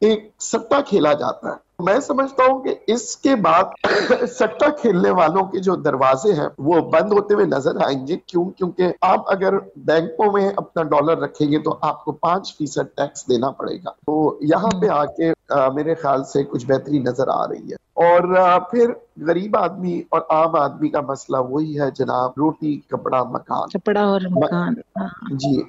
ایک سٹا کھیلا جاتا ہے. میں سمجھتا ہوں کہ اس کے بعد سٹا کھیلنے والوں کے جو دروازے ہیں وہ بند ہوتے ہوئے نظر آئیں گے. کیونکہ آپ اگر بینکوں میں اپنا ڈالر رکھیں گے تو آپ کو 5% ٹیکس دینا پڑے گا. تو یہاں پہ آ کے میرے خیال سے کچھ بہتری نظر آ رہی ہے. اور پھر غریب آدمی اور عام آدمی کا مسئلہ وہی ہے جناب، روٹی کپڑا مکان. کپڑا اور مکان. جی،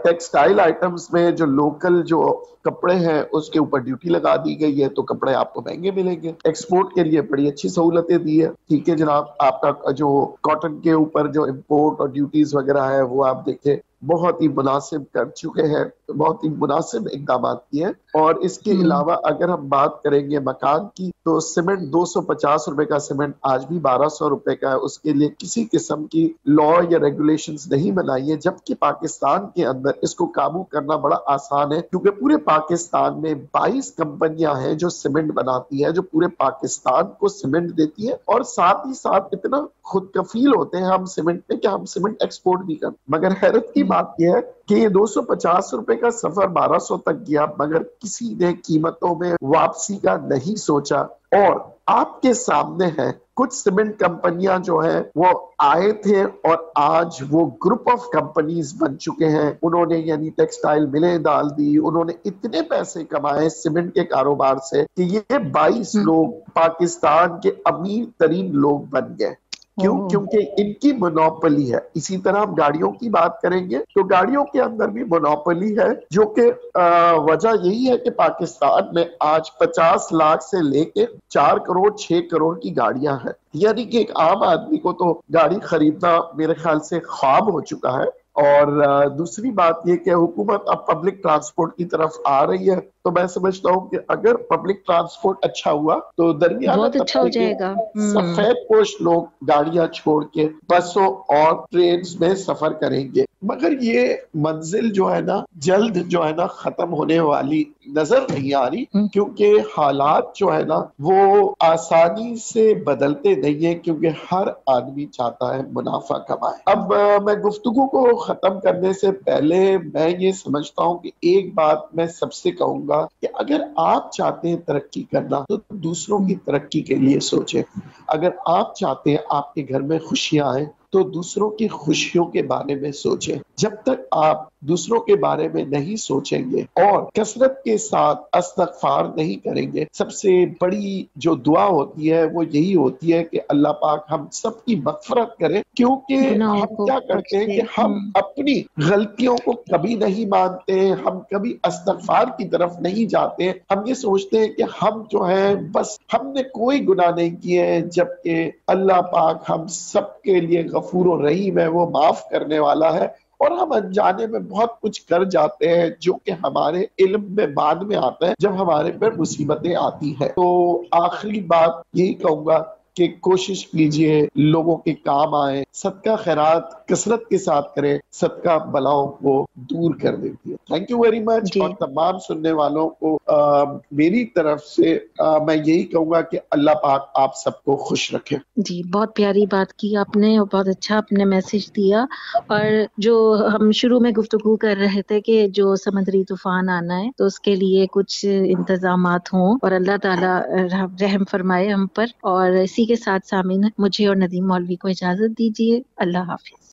ٹیکسٹائل آئٹمس میں جو لوکل جو کپڑے ہیں اس کے اوپر ڈیوٹی لگا دی گئی ہے، تو کپڑے آپ کو مہنگے ملیں گے. ایکسپورٹ کے لیے بڑی اچھی سہولتیں دی ہے. ٹھیک ہے جناب، آپ کا جو کاٹن کے اوپر جو امپورٹ اور ڈیوٹیز وغیرہ ہے وہ آپ دیکھیں بہت ہی مناسب کر چکے ہیں، بہت ہی مناسب اقدامات کیے ہیں. اور اس کے علاوہ اگر ہم بات کریں گے مکان کی، تو سیمنٹ 250 روپے کا سیمنٹ آج بھی 1200 روپے کا ہے. اس کے لیے کسی قسم کی لا یا ریگولیشنز نہیں بنائی ہے، جبکہ پاکستان کے اندر اس کو قابو کرنا بڑا آسان ہے. کیونکہ پورے پاکستان میں 22 کمپنیاں ہیں جو سیمنٹ بناتی ہیں، جو پورے پاکستان کو سیمنٹ دیتی ہے. اور ساتھ ہی ساتھ اتنا خود کفیل ہوتے ہیں ہم سیمنٹ میں کہ ہم سیمنٹ ایکسپورٹ بھی کریں. مگر حیرت کی بات یہ ہے کہ یہ 250 روپے کا سفر 1200 تک گیا، مگر کسی نے قیمتوں میں واپسی کا نہیں سوچا. اور آپ کے سامنے ہے کچھ سیمنٹ کمپنیاں جو ہیں وہ آئے تھے اور آج وہ گروپ آف کمپنیز بن چکے ہیں. انہوں نے یعنی ٹیکسٹائل ملیں ڈال دی، انہوں نے اتنے پیسے کمائے سیمنٹ کے کاروبار سے کہ یہ 22 لوگ پاکستان کے امیر ترین لوگ بن گئے. کیوں؟ کیونکہ ان کی مونوپلی ہے. اسی طرح ہم گاڑیوں کی بات کریں گے تو گاڑیوں کے اندر بھی مونوپلی ہے، جو کہ وجہ یہی ہے کہ پاکستان میں آج 50 لاکھ سے لے کے 4 کروڑ 6 کروڑ کی گاڑیاں ہیں. یعنی کہ ایک عام آدمی کو تو گاڑی خریدنا میرے خیال سے خواب ہو چکا ہے. اور دوسری بات یہ کہ حکومت اب پبلک ٹرانسپورٹ کی طرف آ رہی ہے. تو میں سمجھتا ہوں کہ اگر پبلک ٹرانسپورٹ اچھا ہوا تو درمیانہ بہت اچھا ہو جائے گا. سفید پوش لوگ گاڑیاں چھوڑ کے بسوں اور ٹرینز میں سفر کریں گے. مگر یہ منزل جو ہے نا جلد جو ہے نا ختم ہونے والی نظر نہیں آ رہی، کیونکہ حالات جو ہے نا وہ آسانی سے بدلتے نہیں ہیں، کیونکہ ہر آدمی چاہتا ہے منافع کمائے. اب میں گفتگو کو ختم کرنے سے پہلے میں یہ سمجھتا ہوں کہ ایک بات میں سب سے کہوں گا کہ اگر آپ چاہتے ہیں ترقی کرنا تو دوسروں کی ترقی کے لیے سوچیں. اگر آپ چاہتے ہیں آپ کے گھر میں خوشیاں آئیں تو دوسروں کی خوشیوں کے بارے میں سوچیں. جب تک آپ دوسروں کے بارے میں نہیں سوچیں گے اور کثرت کے ساتھ استغفار نہیں کریں گے، سب سے بڑی جو دعا ہوتی ہے وہ یہی ہوتی ہے کہ اللہ پاک ہم سب کی مغفرت کرے. کیونکہ ہم کیا کرتے ہیں کہ ہم اپنی غلطیوں کو کبھی نہیں مانتے، ہم کبھی استغفار کی طرف نہیں جاتے. ہم یہ سوچتے ہیں کہ ہم جو ہیں بس ہم نے کوئی گناہ نہیں کیے، جبکہ اللہ پاک ہم سب کے لیے غفور و رحیم ہے، وہ معاف کرنے والا ہے. اور ہم انجانے میں بہت کچھ کر جاتے ہیں جو کہ ہمارے علم میں بعد میں آتا ہے جب ہمارے پر مصیبتیں آتی ہیں. تو آخری بات یہی کہوں گا کہ کوشش کیجئے لوگوں کے کام آئیں، صدقہ خیرات کثرت کے ساتھ کریں، صدقہ بلاؤں کو دور کر دیتی ہے. Thank you very much. اور تمام سننے والوں کو میری طرف سے میں یہی کہوں گا کہ اللہ پاک آپ سب کو خوش رکھے. جی، بہت پیاری بات کی آپ نے اور بہت اچھا آپ نے میسج دیا. اور جو ہم شروع میں گفتگو کر رہے تھے کہ جو سمندری طوفان آنا ہے تو اس کے لیے کچھ انتظامات ہوں اور اللہ تعالیٰ رحم فرمائے ہم پر. اور اسی کے ساتھ سامعین مجھے اور ندیم مولوی کو اجازت دیجیے. اللہ حافظ.